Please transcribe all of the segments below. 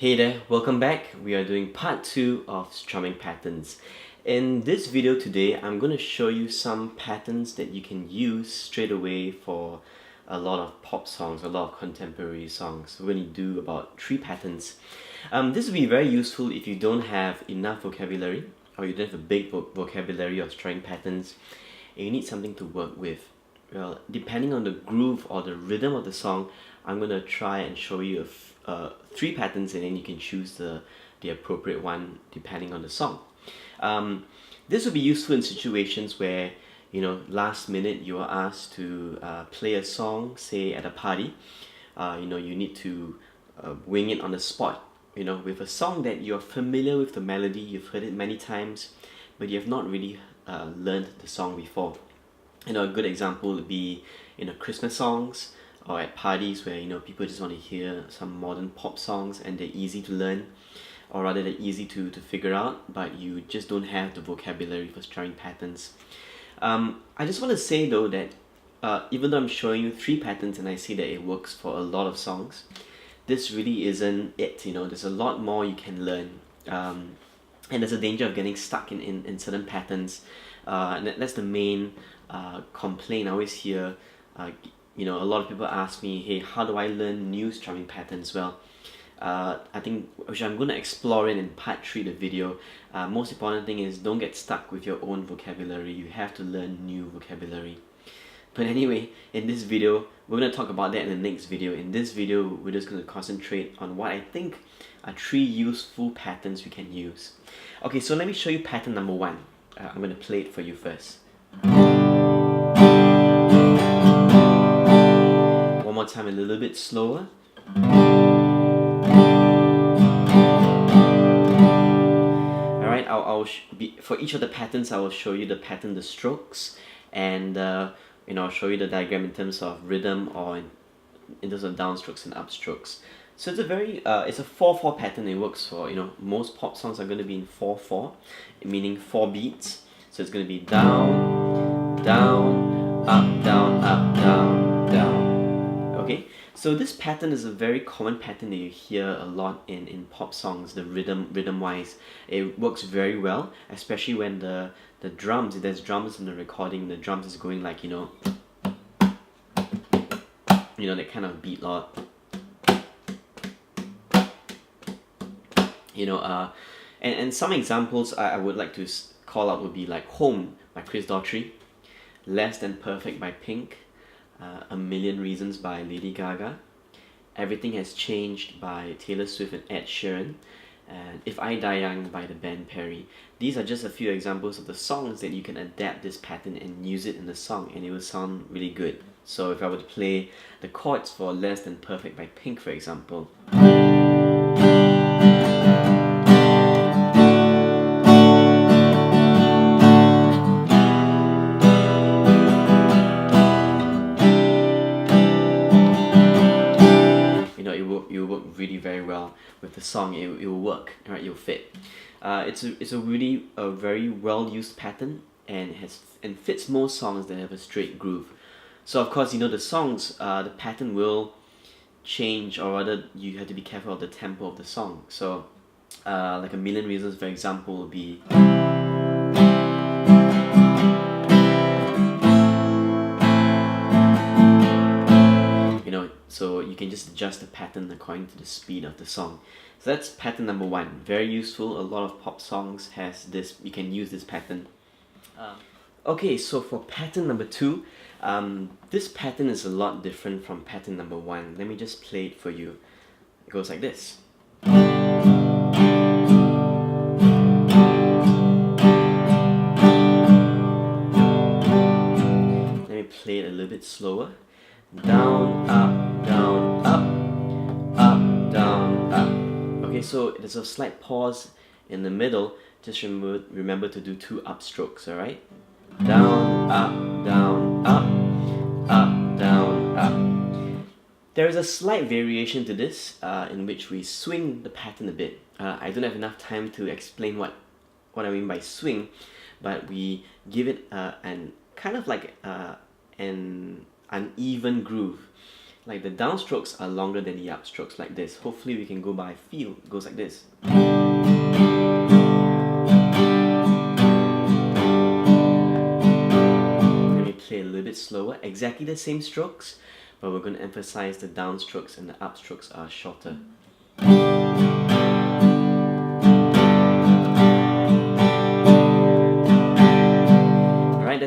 Hey there, welcome back. We are doing part 2 of strumming patterns. In this video today, I'm going to show you some patterns that you can use straight away for a lot of pop songs, a lot of contemporary songs. We're going to do about 3 patterns. This will be very useful if you don't have enough vocabulary or you don't have a big vocabulary of strumming patterns and you need something to work with. Well, depending on the groove or the rhythm of the song, I'm going to try and show you 3 patterns, and then you can choose the appropriate one depending on the song. This will be useful in situations where, last minute you are asked to play a song, say at a party. You need to wing it on the spot. With a song that you're familiar with the melody, you've heard it many times, but you have not really learned the song before. A good example would be Christmas songs or at parties where people just want to hear some modern pop songs and they're easy to learn, or rather they're easy to figure out, but you just don't have the vocabulary for strumming patterns. I just want to say though that even though I'm showing you 3 patterns and I see that it works for a lot of songs, this really isn't it. There's a lot more you can learn, and there's a danger of getting stuck in certain patterns, and that's the main complaint I always hear. A lot of people ask me, hey, how do I learn new strumming patterns? Well, I think, which I'm going to explore in part 3 of the video. Most important thing is don't get stuck with your own vocabulary. You have to learn new vocabulary. But anyway, in this video, we're going to talk about that in the next video. In this video, we're just going to concentrate on what I think are 3 useful patterns we can use. Okay, so let me show you pattern number 1. I'm going to play it for you first. One more time, a little bit slower. Alright, for each of the patterns, I will show you the pattern, the strokes, and I'll show you the diagram in terms of rhythm or in terms of downstrokes and upstrokes. So it's a very it's a 4/4 pattern. It works for most pop songs are going to be in 4/4, meaning 4 beats. So it's going to be down, down, up, down, up, down, down. Okay, so this pattern is a very common pattern that you hear a lot in pop songs. The rhythm wise, it works very well, especially when the drums, if there's drums in the recording, the drums is going like that kind of beat lot. And some examples I would like to call out would be like Home by Chris Daughtry, Less Than Perfect by Pink, A Million Reasons by Lady Gaga, Everything Has Changed by Taylor Swift and Ed Sheeran, and If I Die Young by the band Perry. These are just a few examples of the songs that you can adapt this pattern and use it in the song, and it will sound really good. So if I were to play the chords for Less Than Perfect by Pink, for example, it will work really very well with the song. It will work, right? It will fit. It's a really very well used pattern, and fits most songs that have a straight groove. So of course, the songs, the pattern will change, or rather you have to be careful of the tempo of the song. So like A Million Reasons, for example, would be so you can just adjust the pattern according to the speed of the song. So that's pattern number 1. Very useful. A lot of pop songs has this. You can use this pattern. Okay, so for pattern number 2, this pattern is a lot different from pattern number 1. Let me just play it for you. It goes like this. Let me play it a little bit slower. Down, up, down, up, up, down, up. Okay, so there's a slight pause in the middle. Just remember to do 2 upstrokes, alright? Down, up, down, up, down, up. There is a slight variation to this in which we swing the pattern a bit. I don't have enough time to explain what I mean by swing, but we give it an kind of like an uneven groove. like the downstrokes are longer than the upstrokes, like this. Hopefully we can go by feel. It goes like this. Let me play a little bit slower. Exactly the same strokes, but we're going to emphasize the downstrokes and the upstrokes are shorter. Alright,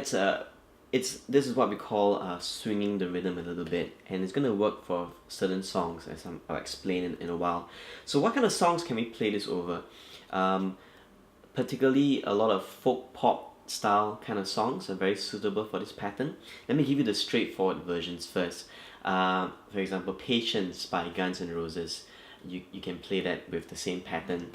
this is what we call swinging the rhythm a little bit, and it's going to work for certain songs, as I'll explain in a while. So what kind of songs can we play this over? Particularly a lot of folk pop style kind of songs are very suitable for this pattern. Let me give you the straightforward versions first. For example, Patience by Guns N' Roses. You can play that with the same pattern.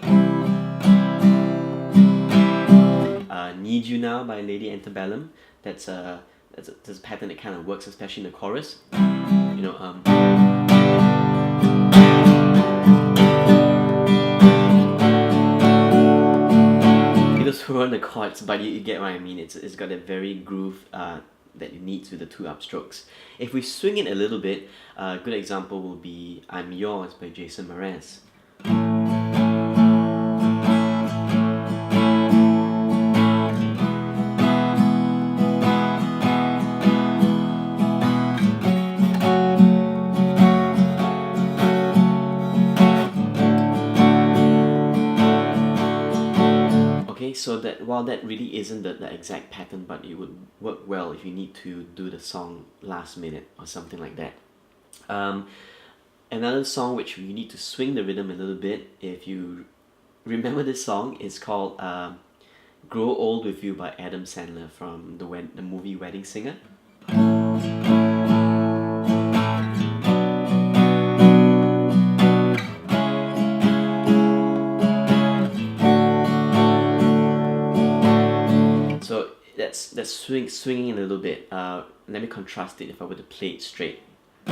Need You Now by Lady Antebellum. That's a pattern that kind of works, especially in the chorus. You know, those who are on the chords, but you get what I mean. It's got a very groove that you need to the two upstrokes. If we swing it a little bit, a good example will be I'm Yours by Jason Mraz. So that while that really isn't the exact pattern, but it would work well if you need to do the song last minute or something like that. Another song which you need to swing the rhythm a little bit, if you remember this song, is called Grow Old With You by Adam Sandler from the movie Wedding Singer. That's swinging a little bit. Let me contrast it if I were to play it straight. I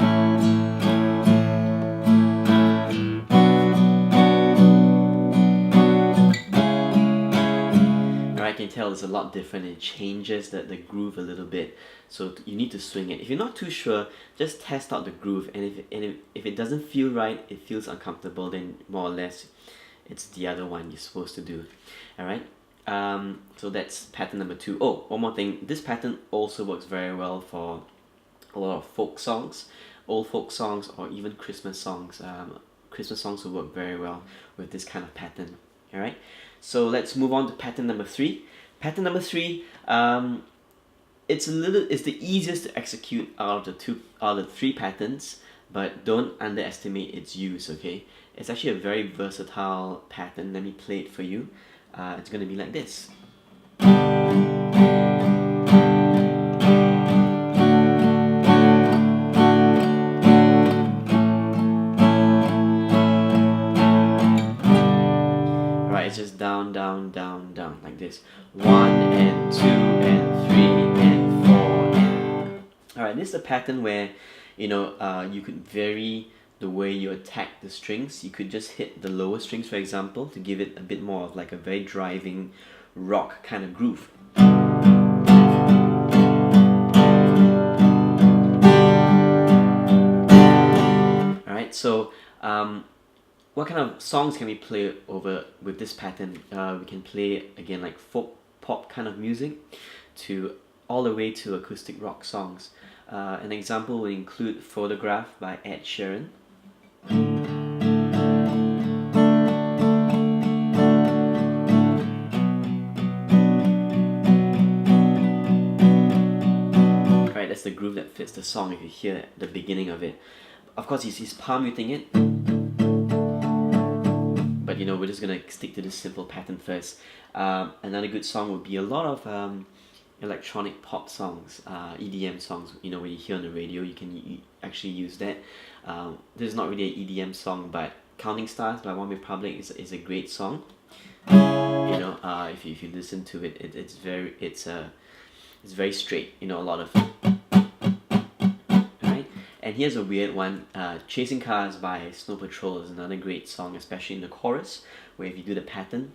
can tell it's a lot different. It changes the groove a little bit, so you need to swing it. If you're not too sure, just test out the groove, and if it doesn't feel right, it feels uncomfortable, then more or less it's the other one you're supposed to do. Alright, so that's pattern number 2. Oh, one more thing, this pattern also works very well for a lot of folk songs, old folk songs, or even Christmas songs. Christmas songs will work very well with this kind of pattern. Alright, so let's move on to pattern number 3. Pattern number 3, it's the easiest to execute out of the 3 patterns, but don't underestimate its use. Okay, it's actually a very versatile pattern. Let me play it for you. It's going to be like this. It's just down, down, down, down, like this. 1 and 2 and 3 and 4 and... Alright, this is a pattern where, you know, you could vary the way you attack the strings. You could just hit the lower strings, for example, to give it a bit more of like a very driving rock kind of groove. Alright, so what kind of songs can we play over with this pattern? We can play again like folk pop kind of music to all the way to acoustic rock songs. An example will include Photograph by Ed Sheeran. Right, that's the groove that fits the song if you hear the beginning of it. Of course, he's palm muting it. But you know, we're just gonna stick to this simple pattern first. Another good song would be a lot of electronic pop songs, EDM songs. You know, when you hear on the radio, you can actually use that. This is not really an EDM song, but Counting Stars by One Republic is a great song. You know, if you listen to it, it's very straight. You know, a lot of. And here's a weird one, Chasing Cars by Snow Patrol is another great song, especially in the chorus, where if you do the pattern.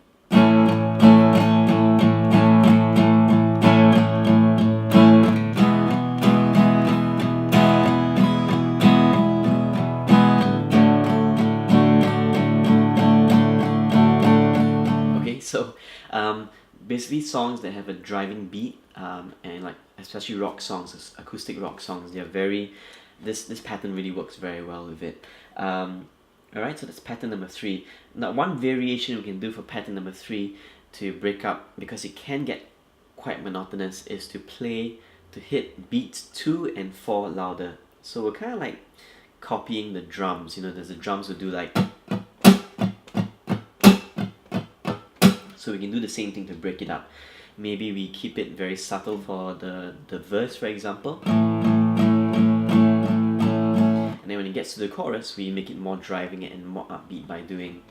So basically songs that have a driving beat, and like especially rock songs, acoustic rock songs, they're very, this pattern really works very well with it. Alright, so that's pattern number 3. Now one variation we can do for pattern number 3 to break up, because it can get quite monotonous, is to hit beats 2 and 4 louder. So we're kind of like copying the drums. You know, there's the drums will do like, so we can do the same thing to break it up. Maybe we keep it very subtle for the verse, for example, and then when it gets to the chorus, we make it more driving and more upbeat by doing.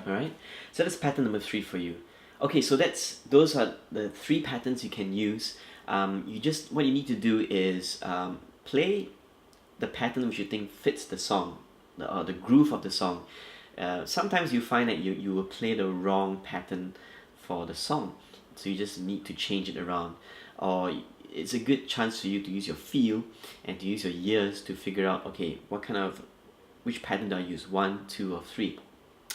Alright, so that's pattern number 3 for you. Okay, so those are the 3 patterns you can use. What you need to do is play the pattern which you think fits the song, the groove of the song. Sometimes you find that you will play the wrong pattern for the song, so you just need to change it around. Or it's a good chance for you to use your feel and to use your ears to figure out, okay, which pattern do I use, 1, 2, or 3.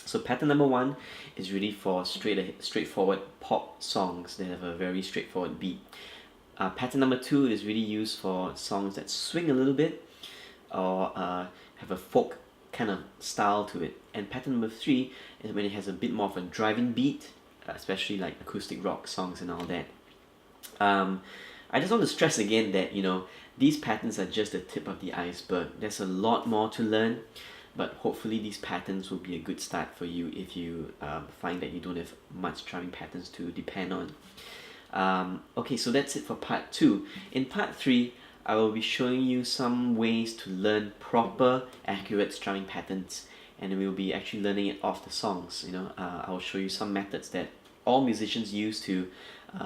So pattern number 1 is really for straightforward pop songs that have a very straightforward beat. Pattern number 2 is really used for songs that swing a little bit, or have a folk kind of style to it. And pattern number 3 is when it has a bit more of a driving beat, especially like acoustic rock songs and all that. I just want to stress again that, you know, these patterns are just the tip of the iceberg. There's a lot more to learn, but hopefully these patterns will be a good start for you if you find that you don't have much strumming patterns to depend on. Okay, so that's it for part 2. In part 3, I will be showing you some ways to learn proper, accurate strumming patterns, and we will be actually learning it off the songs. You know, I will show you some methods that all musicians use to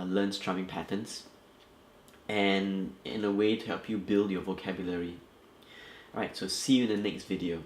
learn strumming patterns, and in a way to help you build your vocabulary. Alright, so see you in the next video.